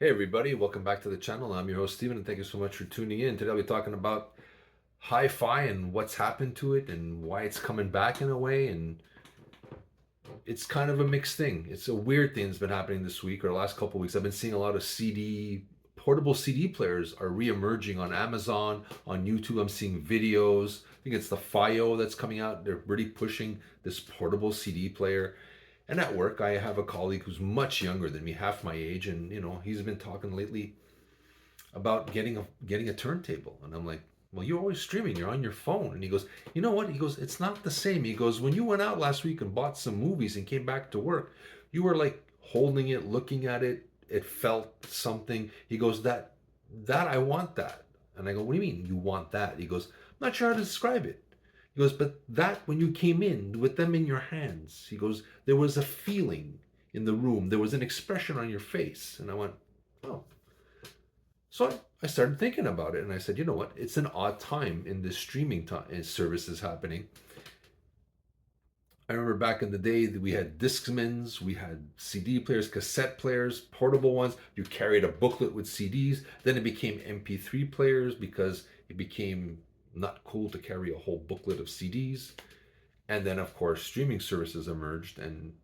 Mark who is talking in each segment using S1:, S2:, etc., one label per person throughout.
S1: Hey everybody, welcome back to the channel. I'm your host Steven and thank you so much for tuning in. Today I'll be talking about hi-fi and what's happened to it and why it's coming back in a way, and it's kind of a mixed thing. It's a weird thing that's been happening this week or the last couple of weeks. I've been seeing a lot of portable CD players are re-emerging on Amazon, on YouTube. I'm seeing videos. I think it's the FiO that's coming out. They're really pushing this portable CD player. And at work, I have a colleague who's much younger than me, half my age, and he's been talking lately about getting a turntable, and I'm like, well, you're always streaming, you're on your phone. And he goes, you know what, he goes, it's not the same. He goes, when you went out last week and bought some movies and came back to work, you were like holding it, looking at it, it felt something. He goes, that I want that. And I go, what do you mean you want that? He goes, I'm not sure how to describe it. He goes, but that when you came in with them in your hands, he goes, there was a feeling in the room, there was an expression on your face. And I went, oh. So I started thinking about it, and I said, you know what? It's an odd time in this streaming time services happening. I remember back in the day that we had Discmans, we had CD players, cassette players, portable ones. You carried a booklet with CDs. Then it became MP3 players because it became not cool to carry a whole booklet of CDs. And then, of course, streaming services emerged, and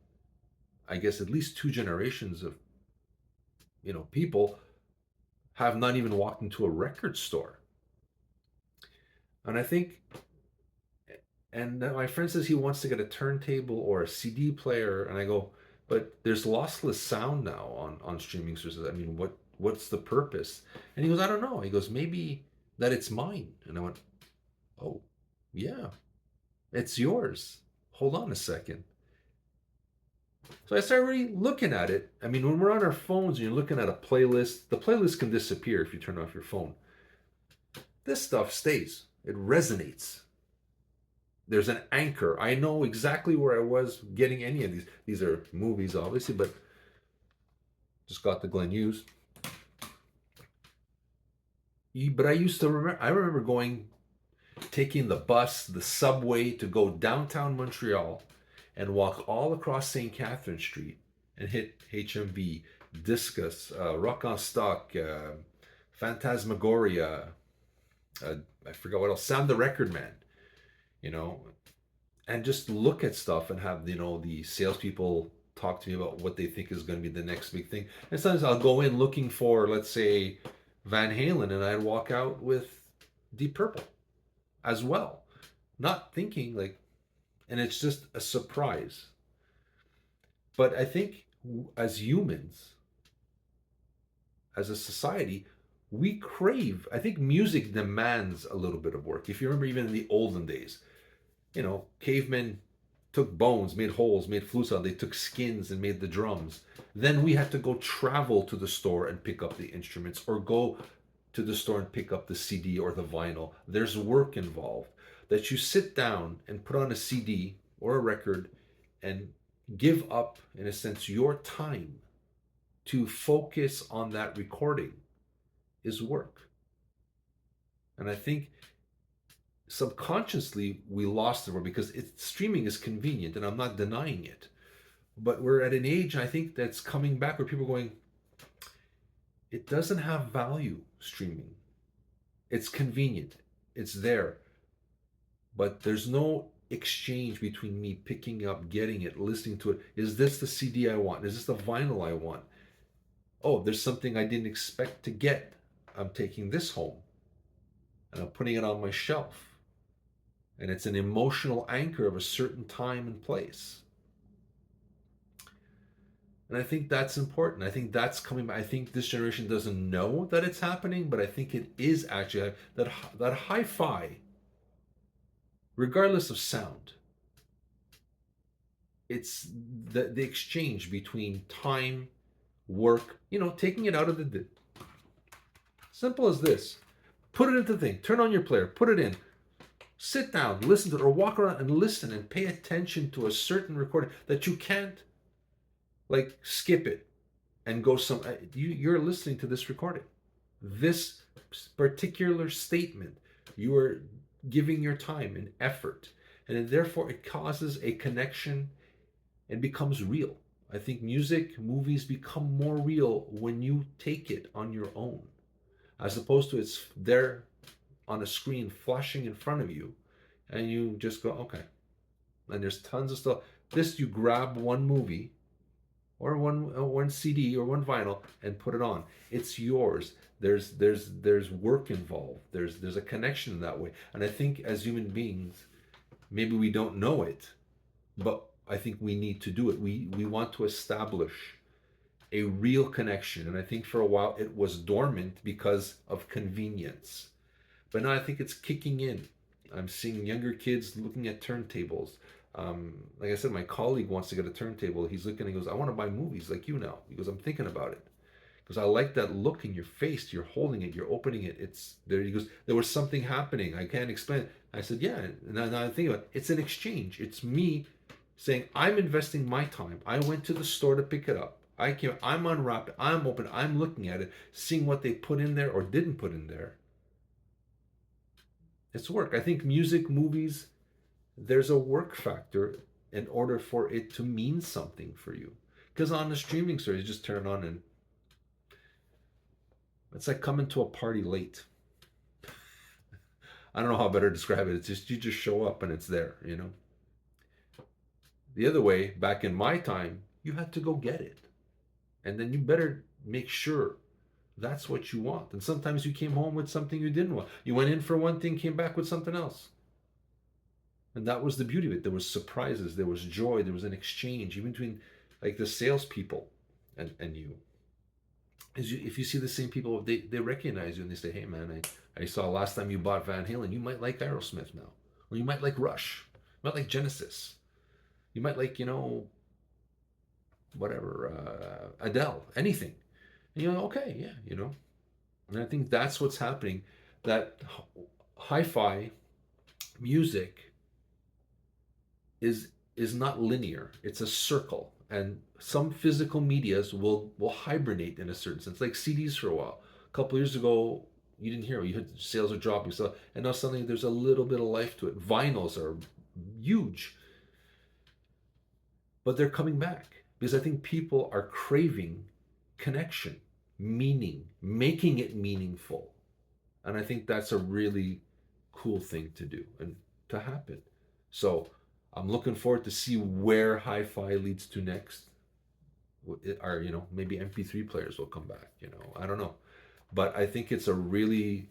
S1: I guess at least two generations of people have not even walked into a record store. And I think, and my friend says he wants to get a turntable or a CD player, and I go, but there's lossless sound now on streaming services. I mean, what's the purpose? And he goes, I don't know. He goes, maybe that it's mine. And I went, oh, yeah, it's yours. Hold on a second. So I started really looking at it. I mean, when we're on our phones and you're looking at a playlist, the playlist can disappear if you turn off your phone. This stuff stays. It resonates. There's an anchor. I know exactly where I was getting any of these. These are movies, obviously, but just got the Glen Hughes. But I used to remember. I remember taking the bus, the subway to go downtown Montreal, and walk all across St. Catherine Street and hit HMV, Discus, Rock on Stock, Phantasmagoria. I forgot what else. Sound the Record Man. You know, and just look at stuff and have the salespeople talk to me about what they think is going to be the next big thing. And sometimes I'll go in looking for, let's say, Van Halen, and I'd walk out with Deep Purple as well, not thinking like, and it's just a surprise. But I think as humans, as a society, we crave. I think music demands a little bit of work. If you remember, even in the olden days, cavemen took bones, made holes, made flutes out. They took skins and made the drums. Then we had to go travel to the store and pick up the instruments, or go to the store and pick up the CD or the vinyl. There's work involved. That you sit down and put on a CD or a record and give up, in a sense, your time to focus on that recording is work. And I think subconsciously we lost the word because streaming is convenient, and I'm not denying it, but we're at an age, I think, that's coming back where people are going, it doesn't have value. Streaming, it's convenient, it's there, but there's no exchange between me picking up, getting it, listening to it. Is this the CD I want? Is this the vinyl I want? Oh, there's something I didn't expect to get. I'm taking this home and I'm putting it on my shelf, and it's an emotional anchor of a certain time and place. And I think that's important. I think that's coming back. I think this generation doesn't know that it's happening, but I think it is actually that hi-fi, regardless of sound, it's the exchange between time, work, taking it out of the simple as this. Put it into the thing, turn on your player, put it in, sit down, listen to it, or walk around and listen and pay attention to a certain recording that you can't like skip it and go you're listening to this recording, this particular statement. You are giving your time and effort, and therefore it causes a connection and becomes real. I think music, movies become more real when you take it on your own, as opposed to it's there on a screen flashing in front of you, and you just go, okay. And there's tons of stuff. This, you grab one movie or one CD or one vinyl and put it on. It's yours. There's work involved. There's a connection in that way. And I think as human beings, maybe we don't know it, but I think we need to do it. We want to establish a real connection. And I think for a while it was dormant because of convenience. But now I think it's kicking in. I'm seeing younger kids looking at turntables. Like I said, my colleague wants to get a turntable. He's looking and he goes, I want to buy movies like you now. He goes, I'm thinking about it. Because I like that look in your face. You're holding it, you're opening it. It's there. He goes, there was something happening. I can't explain it. I said, yeah. Now I think about it. It's an exchange. It's me saying, I'm investing my time. I went to the store to pick it up. I'm unwrapped. I'm open. I'm looking at it, seeing what they put in there or didn't put in there. It's work. I think music, movies, there's a work factor in order for it to mean something for you. Because on the streaming service, you just turn it on and it's like coming to a party late. I don't know how better to describe it. It's just you just show up and it's there, you know. The other way, back in my time, you had to go get it. And then you better make sure that's what you want. And sometimes you came home with something you didn't want. You went in for one thing, came back with something else. And that was the beauty of it. There was surprises, there was joy, there was an exchange, even between like the salespeople and you. If you see the same people, they recognize you and they say, hey man, I saw last time you bought Van Halen, you might like Aerosmith now. Or you might like Rush. You might like Genesis. You might like, whatever, Adele, anything. And you're like, okay, yeah. And I think that's what's happening. That hi-fi music is not linear. It's a circle, and some physical medias will hibernate in a certain sense, like CDs for a while. A couple years ago, you didn't hear it. You had sales are dropping, so and now suddenly there's a little bit of life to it. Vinyls are huge, but they're coming back because I think people are craving connection, meaning, making it meaningful, and I think that's a really cool thing to do and to happen. So I'm looking forward to see where hi-fi leads to next. Or maybe MP3 players will come back. I don't know, but I think it's a really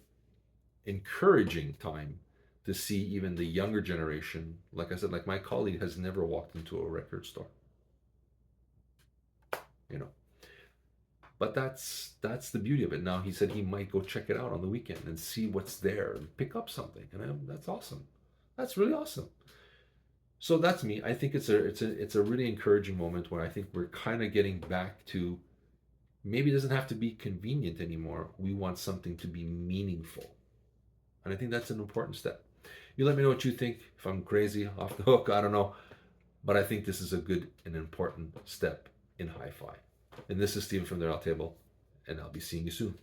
S1: encouraging time to see even the younger generation. Like I said, like my colleague has never walked into a record store. You know, but that's the beauty of it. Now he said he might go check it out on the weekend and see what's there and pick up something, and that's awesome. That's really awesome. So that's me. I think it's a really encouraging moment where I think we're kind of getting back to maybe it doesn't have to be convenient anymore. We want something to be meaningful. And I think that's an important step. You let me know what you think. If I'm crazy, off the hook, I don't know. But I think this is a good and important step in hi-fi. And this is Steven from the Aroundtable, and I'll be seeing you soon.